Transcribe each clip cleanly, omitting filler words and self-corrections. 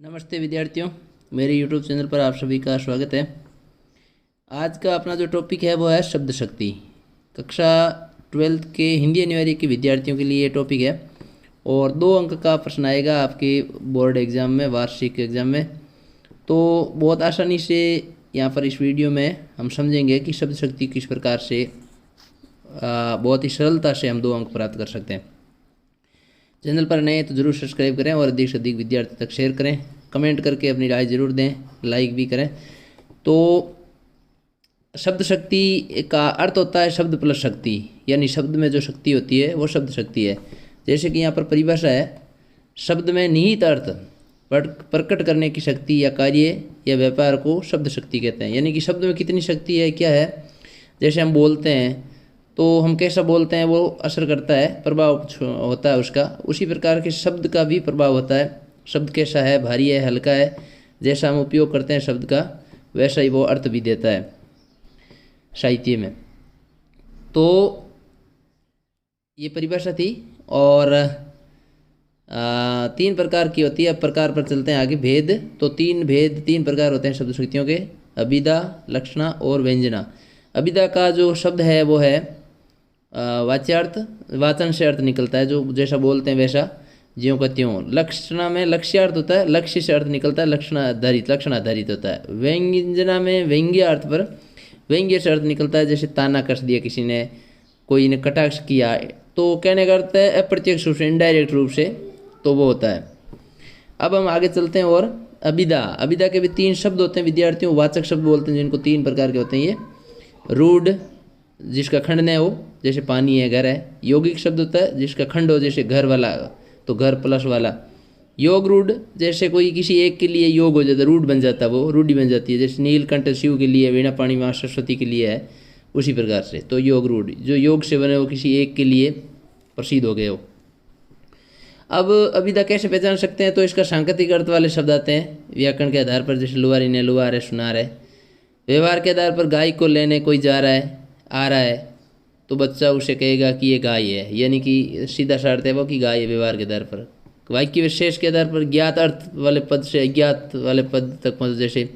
नमस्ते विद्यार्थियों, मेरे YouTube चैनल पर आप सभी का स्वागत है। आज का अपना जो टॉपिक है वो है शब्द शक्ति। कक्षा 12th के हिंदी अनिवार्य के विद्यार्थियों के लिए ये टॉपिक है और 2 अंक का प्रश्न आएगा आपके बोर्ड एग्ज़ाम में, वार्षिक एग्ज़ाम में। तो बहुत आसानी से यहाँ पर इस वीडियो में हम समझेंगे कि शब्द शक्ति किस प्रकार से बहुत ही सरलता से हम 2 अंक प्राप्त कर सकते हैं। चैनल पर नए तो ज़रूर सब्सक्राइब करें और अधिक से अधिक विद्यार्थी तक शेयर करें। कमेंट करके अपनी राय ज़रूर दें, लाइक भी करें। तो शब्द शक्ति का अर्थ होता है शब्द प्लस शक्ति, यानी शब्द में जो शक्ति होती है वो शब्द शक्ति है। जैसे कि यहाँ पर परिभाषा है, शब्द में निहित अर्थ प्रकट करने की शक्ति या कार्य या व्यापार को शब्द शक्ति कहते हैं। यानी कि शब्द में कितनी शक्ति है, क्या है। जैसे हम बोलते हैं तो हम कैसा बोलते हैं वो असर करता है, प्रभाव होता है उसका। उसी प्रकार के शब्द का भी प्रभाव होता है। शब्द कैसा है, भारी है, हल्का है, जैसा हम उपयोग करते हैं शब्द का वैसा ही वो अर्थ भी देता है साहित्य में। तो ये परिभाषा थी और 3 प्रकार की होती है। अब प्रकार पर चलते हैं आगे। भेद, तो 3 प्रकार होते हैं शब्द शक्तियों के, अभिधा, लक्षणा और व्यंजना। अभिधा का जो शब्द है वो है वाच्यार्थ, वाचन से अर्थ निकलता है, जो जैसा बोलते हैं वैसा, ज्यों का त्यों। लक्षणा में लक्ष्यार्थ होता है, लक्ष्य से अर्थ निकलता है, लक्षण आधारित होता है। व्यंजना में व्यंग्य अर्थ पर व्यंग्य से अर्थ निकलता है, जैसे ताना कस दिया किसी ने, कोई ने कटाक्ष किया, तो कहने का अर्थ है अप्रत्यक्ष रूप से, इनडायरेक्ट रूप से, तो वो होता है। अब हम आगे चलते हैं और अभिधा के भी 3 शब्द होते हैं विद्यार्थियों, वाचक शब्द बोलते हैं जिनको 3 प्रकार के होते हैं ये। रूढ़, जिसका खंडन है वो, जैसे पानी है, घर है। यौगिक शब्द होता है जिसका खंड हो, जैसे घर वाला तो घर प्लस वाला। योग रूढ़, जैसे कोई किसी एक के लिए योग हो जाता है, रूढ़ बन जाता है, वो रूढ़ी बन जाती है। जैसे नीलकंठ शिव के लिए, वीणा पाणी माँ सरस्वती के लिए है, उसी प्रकार से। तो योग रूढ़ जो योग से बने वो किसी एक के लिए प्रसिद्ध हो गए हो। अब अभिधा कैसे पहचान सकते हैं, तो इसका सांकेतिक अर्थ वाले शब्द आते हैं व्याकरण के आधार पर, जैसे लुहारी ने लुहार है, सुनार है। व्यवहार के आधार पर गाय को लेने कोई जा रहा है, आ रहा है, तो बच्चा उसे कहेगा कि ये गाय है, यानी कि सीधा सा अर्थ है वो कि गाय है। व्यवहार के आधार पर, वाक्य विशेष के आधार पर, ज्ञात अर्थ वाले पद से अज्ञात वाले पद तक पहुँच, जैसे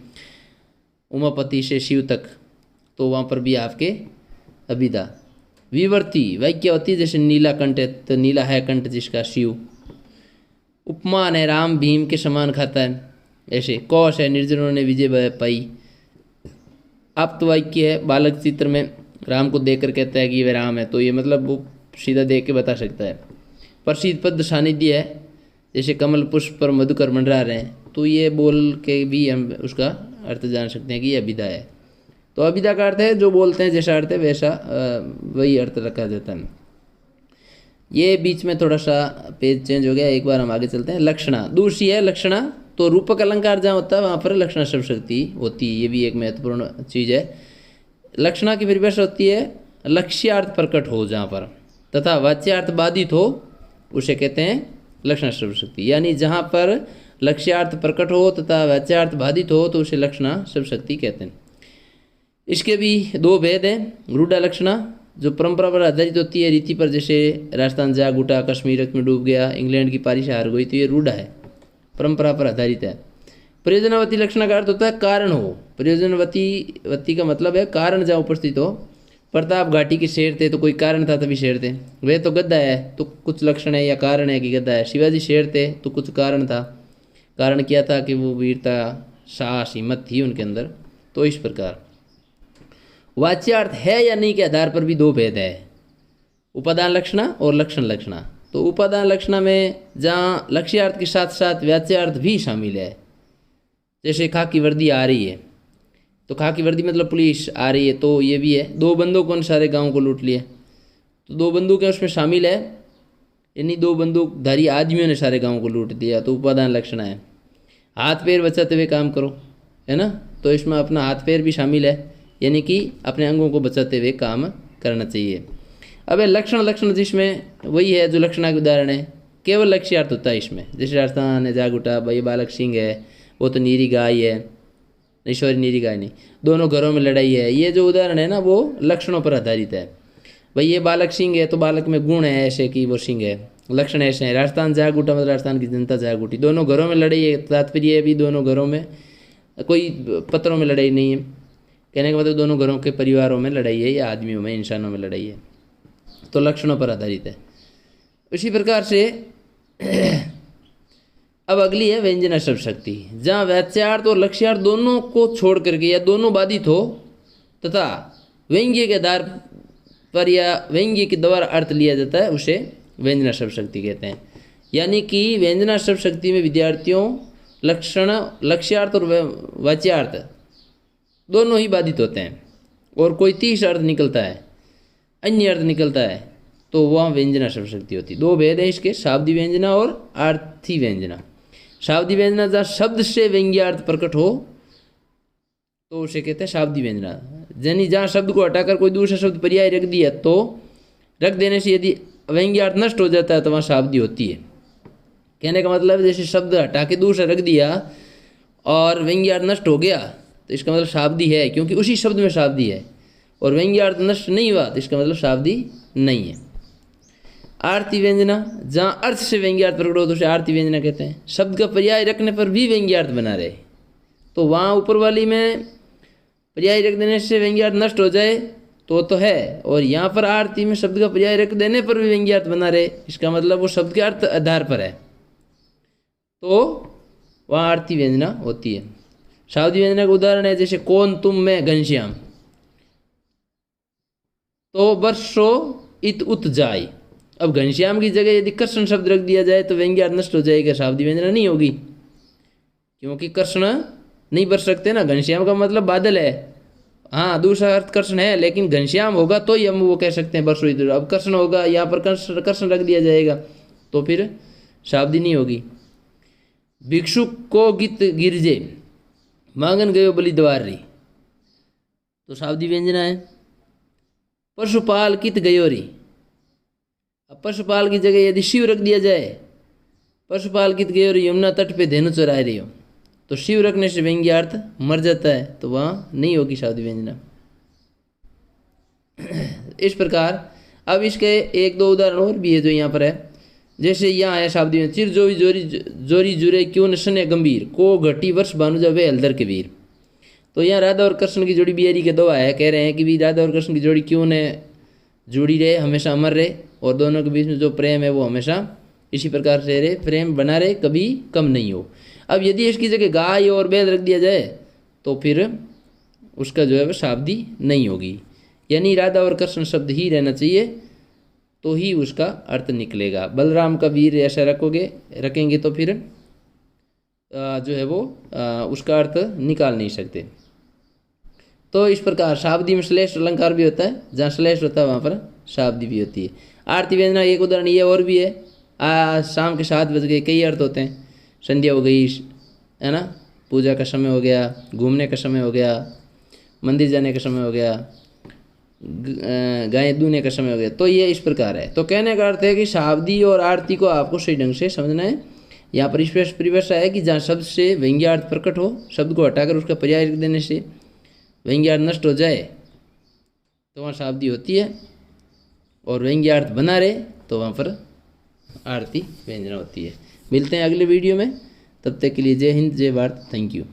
उमापति से शिव तक, तो वहाँ पर भी आपके अभिधा। विवर्ती वाक्य होती है, जैसे नीला कंठ है तो नीला है कंठ जिसका, शिव। उपमान है, राम भीम के समान खाता है, ऐसे। कौश है, निर्जनों ने विजय पाई। आप्त वाक्य है, बालक चित्र में राम को देखकर कहता है कि वह राम है, तो ये मतलब वो सीधा देख के बता सकता है। प्रसिद्ध पद सानिध्य है, जैसे कमल पुष्प पर मधुकर मंडरा रहे हैं, तो ये बोल के भी हम उसका अर्थ जान सकते हैं कि ये अभिधा है। तो अभिधा का अर्थ है जो बोलते हैं जैसा अर्थ है वैसा वही अर्थ रखा जाता है। ये बीच में थोड़ा सा पेज चेंज हो गया, एक बार हम आगे चलते हैं। लक्षणा दूसरी है। लक्षणा तो रूपक अलंकार जहाँ होता है वहाँ पर लक्षणा शब्द शक्ति होती है, ये भी एक महत्वपूर्ण चीज़ है। लक्षणा की परिभाषा होती है लक्ष्यार्थ प्रकट हो जहाँ पर, तथा वाच्यार्थ बाधित हो, उसे कहते हैं लक्षणा शब्द शक्ति। यानी जहाँ पर लक्ष्यार्थ प्रकट हो तथा वाच्यार्थ बाधित हो तो उसे लक्षणा शब्द शक्ति कहते हैं। इसके भी 2 भेद हैं। रूढ़ा लक्षणा जो परंपरा पर आधारित होती है, रीति पर, जैसे राजस्थान जाग उठा, कश्मीर रक्त में डूब गया, इंग्लैंड की पारी से हार गई, तो ये रूढ़ा है, परंपरा पर आधारित है। प्रयोजनवती लक्षणा का अर्थ होता है कारण हो। प्रयोजनवती का मतलब है कारण जहाँ उपस्थित हो। प्रताप घाटी के शेर थे तो कोई कारण था तभी शेर थे। वे तो गद्दा है तो कुछ लक्षण है या कारण है कि गद्दा है। शिवाजी शेर थे तो कुछ कारण था। कारण क्या था कि वो वीरता, साहस, हिम्मत थी उनके अंदर। तो इस प्रकार वाच्यार्थ है या नहीं के आधार पर भी 2 भेद है, उपादान लक्षणा और लक्षण लक्षणा। तो उपादान लक्षणा में जहाँ लक्ष्यार्थ के साथ साथ वाच्यार्थ भी शामिल है, जैसे खाकी वर्दी आ रही है, तो खाकी वर्दी मतलब पुलिस आ रही है, तो ये भी है। 2 बंदूकों ने सारे गांव को लूट लिया, तो 2 बंदूकें उसमें शामिल है, यानी 2 बंदूकधारी आदमियों ने सारे गांव को लूट दिया, तो उपादान लक्षण है। हाथ पैर बचाते हुए काम करो, है ना, तो इसमें अपना हाथ पैर भी शामिल है, यानी कि अपने अंगों को बचाते हुए काम करना चाहिए। अब लक्षण जिसमें वही है जो लक्षणा के उदाहरण है, केवल लक्ष्यार्थ होता है इसमें। जैसे राजस्थान है, जाग उठा, भाई बालक सिंह है, वो तो नीरी गाय है, नहीं सॉरी नीरी गाय नहीं, दोनों घरों में लड़ाई है, ये जो उदाहरण है ना वो लक्षणों पर आधारित है। भाई ये बालक सिंह है तो बालक में गुण है ऐसे कि वो सिंह है, लक्षण ऐसे हैं। राजस्थान जागूटा मतलब राजस्थान की जनता जागूटी। दोनों घरों में लड़ाई है, तात्पर्य है भी दोनों घरों में कोई पत्रों में लड़ाई नहीं है। कहने का मतलब दोनों घरों के परिवारों में लड़ाई है या आदमियों में, इंसानों में लड़ाई है, तो लक्षणों पर आधारित है। इसी प्रकार से अब अगली है व्यंजना शब्द शक्ति, जहाँ वाच्यार्थ और लक्ष्यार्थ दोनों को छोड़ करके या दोनों बाधित हो तथा व्यंग्य के आधार पर या व्यंग्य के द्वारा अर्थ लिया जाता है, उसे व्यंजना शब्द शक्ति कहते हैं। यानी कि व्यंजना शब्द शक्ति में विद्यार्थियों लक्षण लक्ष्यार्थ और वाच्यार्थ दोनों ही बाधित होते हैं और कोई तीसरा अर्थ निकलता है, अन्य अर्थ निकलता है, तो वह व्यंजना शब्द शक्ति होती है। दो भेद है इसके, शाब्दी व्यंजना और अर्थी व्यंजना। शाब्दी व्यंजना जहाँ शब्द से व्यंग्यार्थ प्रकट हो तो उसे कहते हैं शाब्दी व्यंजना। यानी जहाँ शब्द को हटाकर कोई दूसरा शब्द पर्याय रख दिया तो रख देने से यदि व्यंग्यार्थ नष्ट हो जाता है तो वहाँ शाब्दी होती है। कहने का मतलब जैसे शब्द हटा के दूसरा रख दिया और व्यंग्यार्थ नष्ट हो गया तो इसका मतलब शाब्दी है, क्योंकि उसी शब्द में शाब्दी है। और व्यंग्यार्थ नष्ट नहीं हुआ तो इसका मतलब शाब्दी नहीं है। आरती व्यंजना, जहाँ अर्थ से व्यंग्यार्थ प्रकट हो तो उसे आरती व्यंजना कहते हैं। शब्द का पर्याय रखने पर भी व्यंग्यार्थ बना रहे, तो वहाँ ऊपर वाली में पर्याय रख देने से व्यंग्यार्थ नष्ट हो जाए तो है, और यहाँ पर आरती में शब्द का पर्याय रख देने पर भी व्यंग्यार्थ बना रहे, इसका मतलब वो शब्द के अर्थ आधार पर है, तो वहाँ आरती व्यंजना होती है। शाब्दी व्यंजना का उदाहरण है जैसे कौन तुम मैं घनश्याम, तो वर्षो इत उत जाय। अब घनश्याम की जगह यदि कृष्ण शब्द रख दिया जाए तो व्यंग्यार्थ नष्ट हो जाएगा, शाब्दी व्यंजना नहीं होगी, क्योंकि कृष्ण नहीं बरस सकते ना। घनश्याम का मतलब बादल है, हाँ दूसरा अर्थ कृष्ण है, लेकिन घनश्याम होगा तो ही हम वो कह सकते हैं वर्षो इत। अब कृष्ण होगा, यहाँ पर कृष्ण रख दिया जाएगा तो फिर शाब्दी नहीं होगी। भिक्षुक को गीत गिरजे मांगन गयो बलि द्वारी, तो शाब्दी व्यंजना है। पशुपाल कित गयोरी, अब पशुपाल की जगह यदि शिव रख दिया जाए, पशुपाल कित गयोरी यमुना तट पे धेनु चरा रही हो, तो शिव रखने से व्यंग्यार्थ मर जाता है, तो वहाँ नहीं होगी शाब्दी व्यंजना। इस प्रकार अब इसके एक दो उदाहरण और भी है जो यहाँ पर है। जैसे यहाँ है शाब्दी व्यंजना, चिर जोरी जोरी जोरी जुरे क्यों न सने गंभीर, को घटी वर्ष भानुजा वे हलदर के वीर। तो यहाँ राधा और कृष्ण की जोड़ी बिहारी के दवा है, कह रहे हैं कि भी राधा और कृष्ण की जोड़ी क्यों न जुड़ी रहे, हमेशा अमर रहे, और दोनों के बीच में जो प्रेम है वो हमेशा इसी प्रकार से रहे, प्रेम बना रहे, कभी कम नहीं हो। अब यदि इसकी जगह गाय और बैल रख दिया जाए तो फिर उसका जो है वह शाब्दी नहीं होगी, यानी राधा और कृष्ण शब्द ही रहना चाहिए तो ही उसका अर्थ निकलेगा। बलराम का वीर ऐसा रखेंगे तो फिर जो है वो उसका अर्थ निकाल नहीं सकते। तो इस प्रकार शाब्दी में श्लेष अलंकार भी होता है, जहाँ श्लेष होता है वहाँ पर शाब्दी भी होती है। आरती व्यंजना एक उदाहरण ये और भी है। शाम के 7 बज गए, कई अर्थ होते हैं, संध्या हो गई है ना, पूजा का समय हो गया, घूमने का समय हो गया, मंदिर जाने का समय हो गया, गाय दूने का समय हो गया, तो ये इस प्रकार है। तो कहने का अर्थ है कि शाब्दी और आरती को आपको सही ढंग से समझना है। यहाँ पर स्पष्ट परिभाषा है कि जहाँ शब्द से व्यंग्यार्थ प्रकट हो, शब्द को हटाकर उसका पर्याय रख देने से व्यंग्यार्थ नष्ट हो जाए तो वहाँ शाब्दी होती है, और व्यंग्यार्थ बना रहे तो वहाँ पर आरती व्यंजना होती है। मिलते हैं अगले वीडियो में, तब तक के लिए जय हिंद जय भारत, थैंक यू।